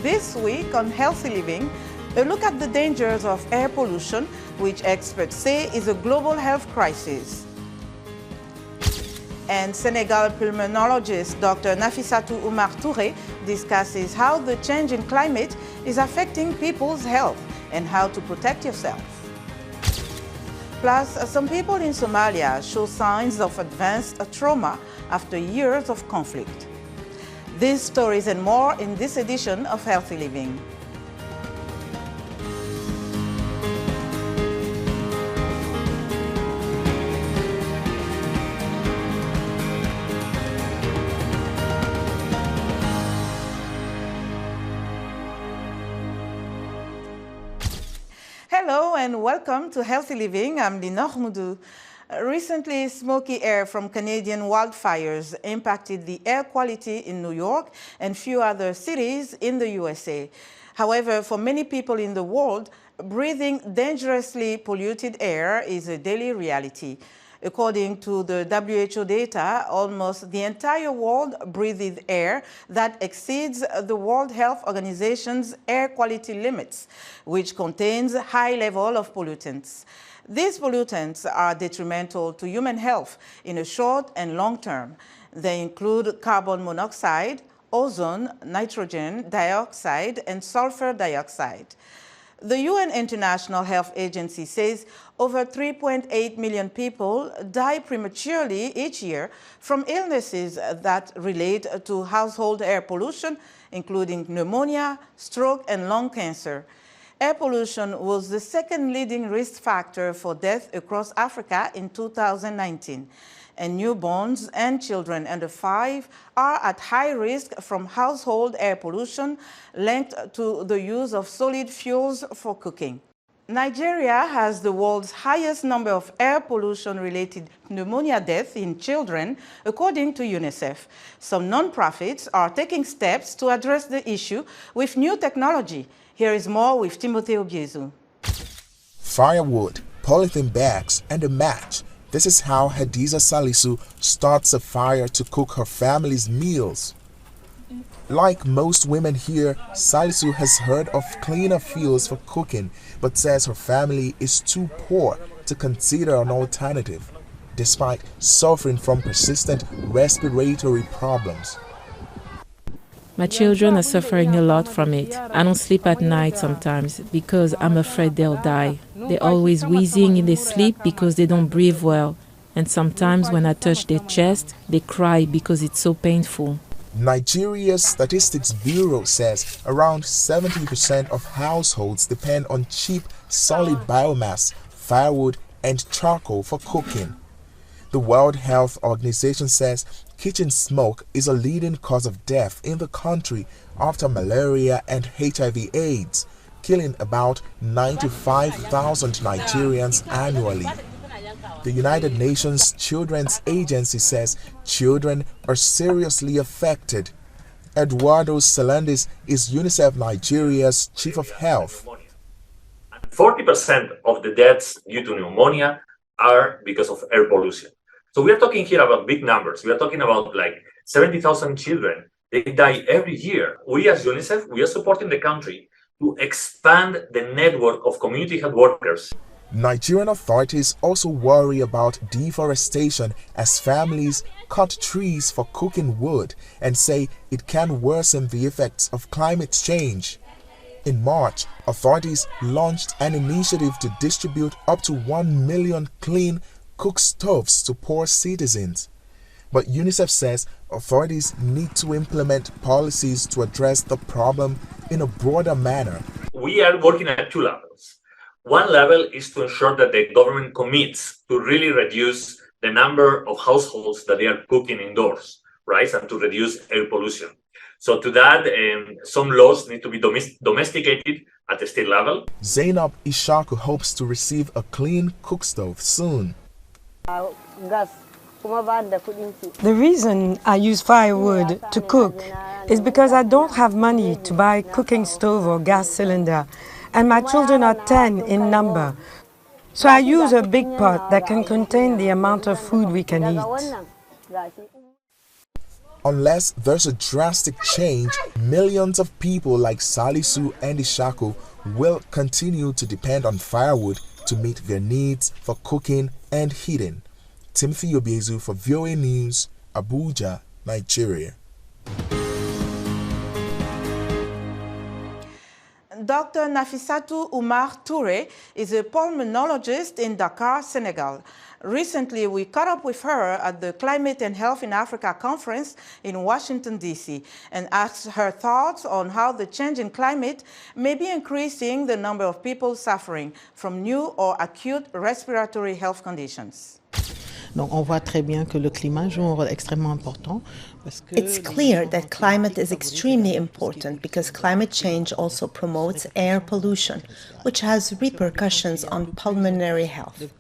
This week on Healthy Living, a look at the dangers of air pollution, which experts say is a global health crisis. And Senegal pulmonologist Dr. Nafissatou Oumar Touré discusses how the change in climate is affecting people's health and how to protect yourself. Plus, some people in Somalia show signs of advanced trauma after years of conflict. These stories and more in this edition of Healthy Living. Hello and welcome to Healthy Living. I'm Linor Moudou. Recently, smoky air from Canadian wildfires impacted the air quality in New York and few other cities in the USA. However, for many people in the world, breathing dangerously polluted air is a daily reality. According to the WHO data, almost the entire world breathes air that exceeds the World Health Organization's air quality limits, which contains high level of pollutants. These pollutants are detrimental to human health in a short and long term. They include carbon monoxide, ozone, nitrogen dioxide, and sulfur dioxide. The UN International Health Agency says over 3.8 million people die prematurely each year from illnesses that relate to household air pollution, including pneumonia, stroke, and lung cancer. Air pollution was the second leading risk factor for death across Africa in 2019. And newborns and children under 5 are at high risk from household air pollution linked to the use of solid fuels for cooking. Nigeria has the world's highest number of air pollution-related pneumonia deaths in children, according to UNICEF. Some non-profits are taking steps to address the issue with new technology. Here is more with Timothy Obiezu. Firewood, polythene bags, and a match. This is how Hadiza Salisu starts a fire to cook her family's meals. Like most women here, Salisu has heard of cleaner fuels for cooking, but says her family is too poor to consider an alternative, despite suffering from persistent respiratory problems. My children are suffering a lot from it. I don't sleep at night sometimes because I'm afraid they'll die. They're always wheezing in their sleep because they don't breathe well. And sometimes when I touch their chest, they cry because it's so painful. Nigeria's Statistics Bureau says around 70% of households depend on cheap, solid biomass, firewood, and charcoal for cooking. The World Health Organization says kitchen smoke is a leading cause of death in the country after malaria and HIV/AIDS, killing about 95,000 Nigerians annually. The United Nations Children's Agency says children are seriously affected. Eduardo Salandis is UNICEF Nigeria's Chief of Health. 40% of the deaths due to pneumonia are because of air pollution. So we are talking here about big numbers. We are talking about like 70,000 children. They die every year. We as UNICEF, we are supporting the country to expand the network of community health workers. Nigerian authorities also worry about deforestation as families cut trees for cooking wood and say it can worsen the effects of climate change. In March, authorities launched an initiative to distribute up to 1 million clean cook stoves to poor citizens. But UNICEF says authorities need to implement policies to address the problem in a broader manner. We are working at 2 levels. One level is to ensure that the government commits to really reduce the number of households that they are cooking indoors, right, and to reduce air pollution. So to that, some laws need to be domesticated at the state level. Zainab Ishaku hopes to receive a clean cook stove soon. The reason I use firewood to cook is because I don't have money to buy a cooking stove or gas cylinder, and my children are 10 in number. So I use a big pot that can contain the amount of food we can eat. Unless there's a drastic change, millions of people like Salisu and Ishako will continue to depend on firewood to meet their needs for cooking and heating. Timothy Obiezu for VOA News, Abuja, Nigeria. Dr. Nafissatou Oumar Touré is a pulmonologist in Dakar, Senegal. Recently, we caught up with her at the Climate and Health in Africa conference in Washington, D.C., and asked her thoughts on how the change in climate may be increasing the number of people suffering from new or acute respiratory health conditions. Donc on voit très bien que le climat joue un rôle extrêmement important. It's clear that climate is extremely important because climate change also promotes air pollution, which has repercussions on pulmonary health.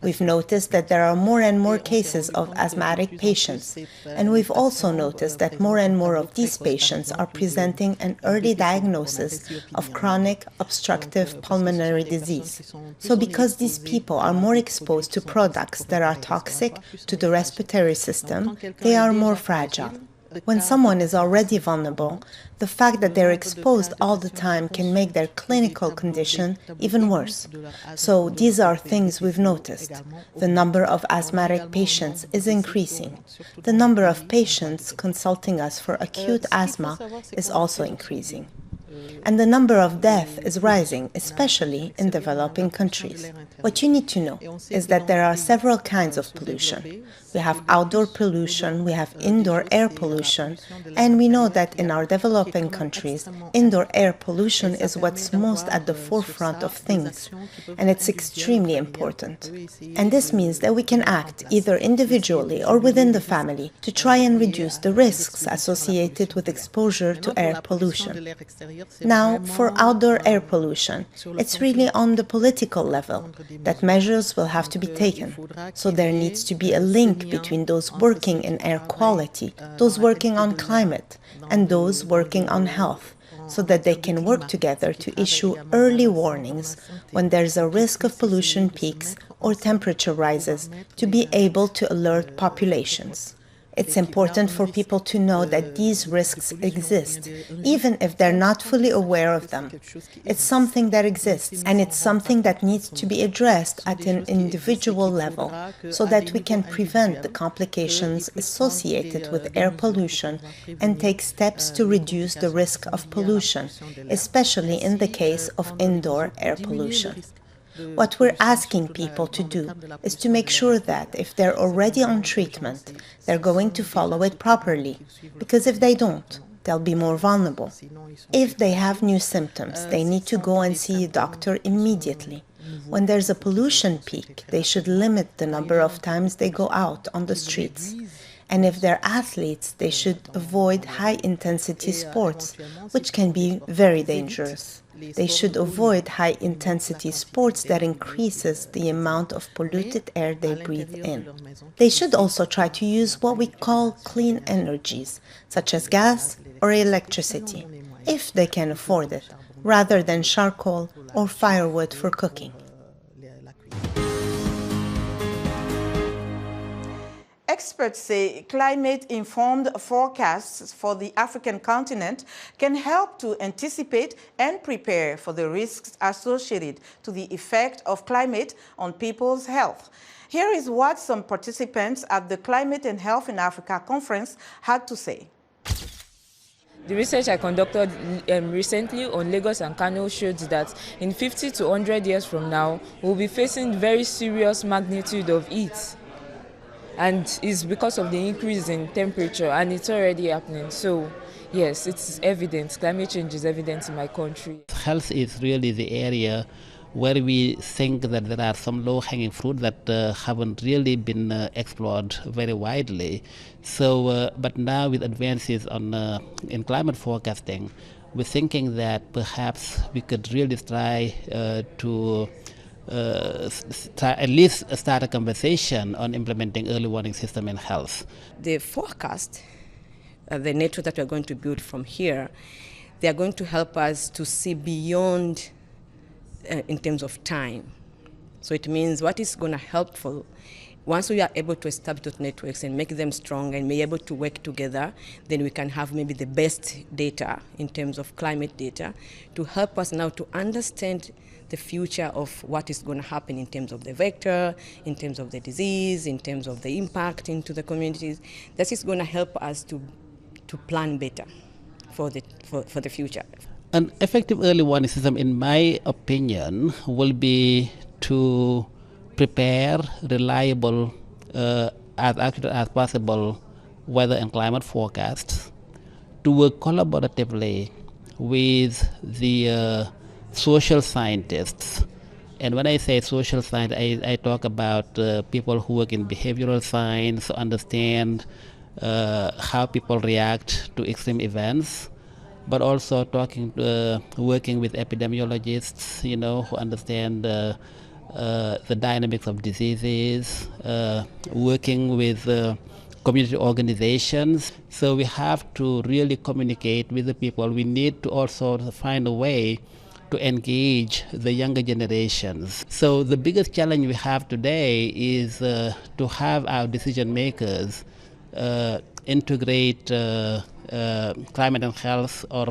We've noticed that there are more and more cases of asthmatic patients, and we've also noticed that more and more of these patients are presenting an early diagnosis of chronic obstructive pulmonary disease. So because these people are more exposed to products that are toxic to the respiratory system, they are more fragile. When someone is already vulnerable, the fact that they're exposed all the time can make their clinical condition even worse. So these are things we've noticed. The number of asthmatic patients is increasing. The number of patients consulting us for acute asthma is also increasing. And the number of deaths is rising, especially in developing countries. What you need to know is that there are several kinds of pollution. We have outdoor pollution, we have indoor air pollution, and we know that in our developing countries, indoor air pollution is what's most at the forefront of things, and it's extremely important. And this means that we can act either individually or within the family to try and reduce the risks associated with exposure to air pollution. Now, for outdoor air pollution, it's really on the political level that measures will have to be taken. So there needs to be a link between those working in air quality, those working on climate, and those working on health, so that they can work together to issue early warnings when there's a risk of pollution peaks or temperature rises to be able to alert populations. It's important for people to know that these risks exist, even if they're not fully aware of them. It's something that exists, and it's something that needs to be addressed at an individual level so that we can prevent the complications associated with air pollution and take steps to reduce the risk of pollution, especially in the case of indoor air pollution. What we're asking people to do is to make sure that if they're already on treatment, they're going to follow it properly, because if they don't, they'll be more vulnerable. If they have new symptoms, they need to go and see a doctor immediately. When there's a pollution peak, they should limit the number of times they go out on the streets. And if they're athletes, they should avoid high-intensity sports, which can be very dangerous. They should avoid high-intensity sports that increases the amount of polluted air they breathe in. They should also try to use what we call clean energies, such as gas or electricity, if they can afford it, rather than charcoal or firewood for cooking. Experts say climate-informed forecasts for the African continent can help to anticipate and prepare for the risks associated to the effect of climate on people's health. Here is what some participants at the Climate and Health in Africa conference had to say. The research I conducted recently on Lagos and Kano showed that in 50 to 100 years from now, we'll be facing very serious magnitude of heat. And it's because of the increase in temperature, and it's already happening. So, yes, it's evident. Climate change is evident in my country. Health is really the area where we think that there are some low-hanging fruit that haven't really been explored very widely. So, but now with advances in climate forecasting, we're thinking that perhaps we could really try to at least start a conversation on implementing early warning system in health. The forecast, the network that we're going to build from here, they are going to help us to see beyond in terms of time. So it means what is going to helpful Once we are able to establish those networks and make them strong and be able to work together, then we can have maybe the best data in terms of climate data to help us now to understand the future of what is going to happen in terms of the vector, in terms of the disease, in terms of the impact into the communities. That is going to help us to plan better for the future. An effective early warning system, in my opinion, will be to prepare reliable, as accurate as possible, weather and climate forecasts, to work collaboratively with the social scientists. And when I say social science, I talk about people who work in behavioral science, to understand how people react to extreme events, but also working with epidemiologists, who understand the dynamics of diseases, working with community organizations. So we have to really communicate with the people. We need to also find a way to engage the younger generations. So the biggest challenge we have today is to have our decision makers integrate climate and health or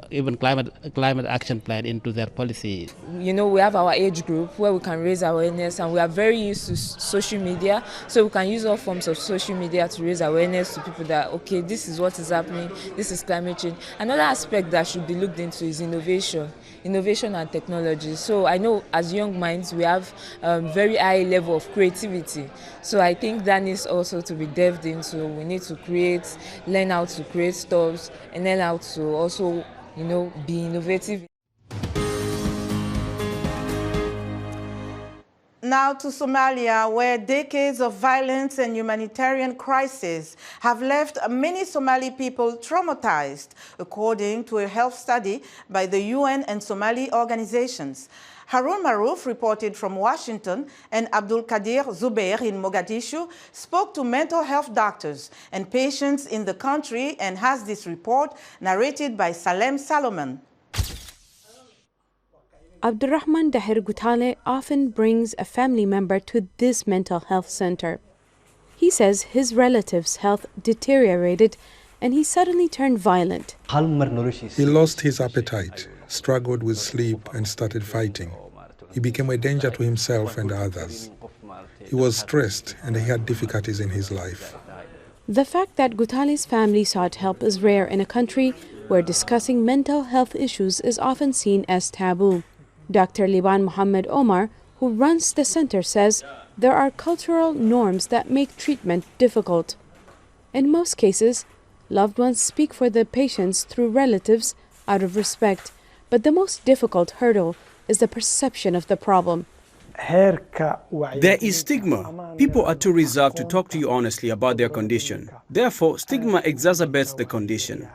even climate action plan into their policy. We have our age group where we can raise awareness, and we are very used to social media, so we can use all forms of social media to raise awareness to people that, okay, this is what is happening, this is climate change. Another aspect that should be looked into is innovation and technology. So I know as young minds we have very high level of creativity. So I think that needs also to be delved into. We need to learn how to create stuff, and learn how to also, be innovative. Now to Somalia, where decades of violence and humanitarian crisis have left many Somali people traumatized, according to a health study by the UN and Somali organizations. Harun Maruf reported from Washington, and Abdul Qadir Zubair in Mogadishu spoke to mental health doctors and patients in the country and has this report narrated by Salem Salomon. Abdurrahman Dahir Gutale often brings a family member to this mental health center. He says his relative's health deteriorated and he suddenly turned violent. He lost his appetite, struggled with sleep and started fighting. He became a danger to himself and others. He was stressed and he had difficulties in his life. The fact that Gutale's family sought help is rare in a country where discussing mental health issues is often seen as taboo. Dr. Liban Mohammed Omar, who runs the center, says there are cultural norms that make treatment difficult. In most cases, loved ones speak for the patients through relatives out of respect, but the most difficult hurdle is the perception of the problem. There is stigma. People are too reserved to talk to you honestly about their condition. Therefore, stigma exacerbates the condition.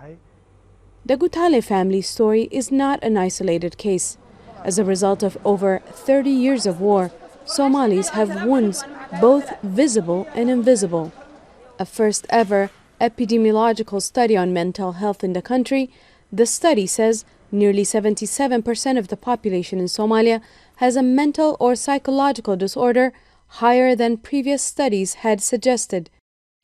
The Gutale family story is not an isolated case. As a result of over 30 years of war, Somalis have wounds both visible and invisible. A first ever epidemiological study on mental health in the country, the study says nearly 77% of the population in Somalia has a mental or psychological disorder, higher than previous studies had suggested.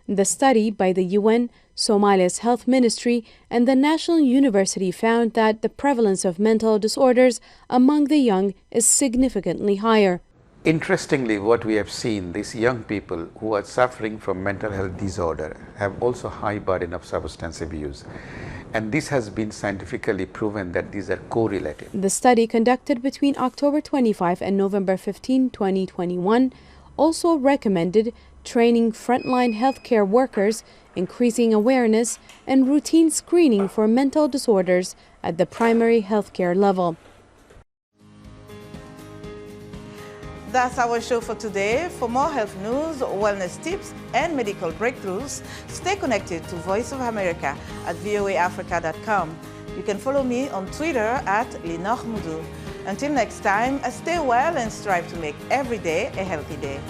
The study by the UN, Somalia's Health Ministry, and the National University found that the prevalence of mental disorders among the young is significantly higher. Interestingly, what we have seen, these young people who are suffering from mental health disorder have also high burden of substance abuse. And this has been scientifically proven that these are correlated. The study, conducted between October 25 and November 15, 2021, also recommended training frontline healthcare workers, increasing awareness, and routine screening for mental disorders at the primary healthcare level. That's our show for today. For more health news, wellness tips, and medical breakthroughs, stay connected to Voice of America at voaafrica.com. You can follow me on Twitter at Linor Moudou. Until next time, stay well and strive to make every day a healthy day.